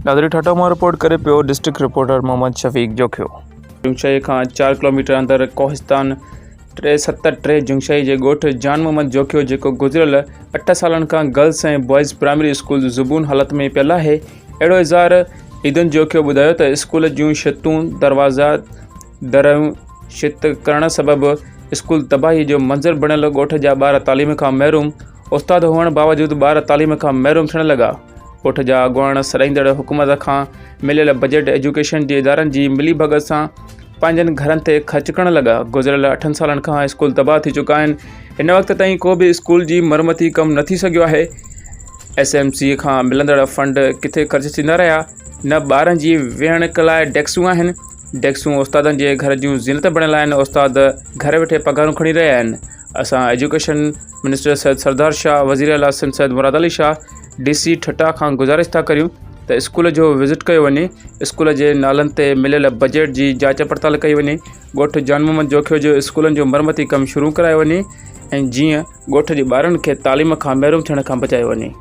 नादरी ठाठा मां रिपोर्ट करे पियो डिस्ट्रिक्ट रिपोर्टर मोहम्मद शफीक जोखियो। जुंगशाई खां 4 किलोमीटर अंदर कोहिस्तान 373 जुंगशाई जे ॻोठ जान मोहम्मद जोखियो जेको गुज़िरियल 8 सालनि खां गर्ल्स ऐं बॉयज़ प्राइमरी स्कूल ज़ुबून हालत में पियल आहे। अहिड़ो इज़हार ईदन जोखियो ॿुधायो त स्कूल जूं छितूं दरवाज़ा दरियूं छित करण सबबि स्कूल तबाही जो मंज़र बणियल ॻोठ जा ॿार तालीम खां महरूम, उस्ताद हुअण बावजूदि ॿार तालीम खां महरूम थियण लॻा। ॻोठ जा अॻुवाण सॾाईंदड़ हुकूमत खां मिलियल बजट एजुकेशन जे इदारनि जी मिलीभगत सां पंहिंजनि घरनि ते ख़र्च करण लॻा। गुज़िरियल 8 सालनि खां स्कूल तबाह थी चुका आहिनि। हिन वक़्त ताईं को बि स्कूल जी मरमती कमु न थी सघियो आहे। SMC खां मिलंदड़ फंड किथे ख़र्च थींदा रहिया। न ॿारनि जी वेहण लाइ डेस्कूं आहिनि। डेस्कूं उस्तादनि जे घर जूं ज़ीनत बणियल आहिनि। उस्ताद घर वेठे पघारूं खणी रहिया आहिनि। असां एजुकेशन मिनिस्टर सैयद सरदार शाह, वज़ीर आला सिंध सैयद मुराद अली शाह, DC ठट्टा खां गुज़ारिश था करियूं त स्कूल जो विज़िट कयो वञे, स्कूल जे नालनि ते मिलियल बजट जी जांच पड़ताल कई वञे, ॻोठ जान मोहम्मद जोखियो जो स्कूलनि जो मरमती कमु शुरू करायो वञे ऐं जीअं ॻोठ जे ॿारनि खे तालीम खां महरूम थियण खां बचायो वञे।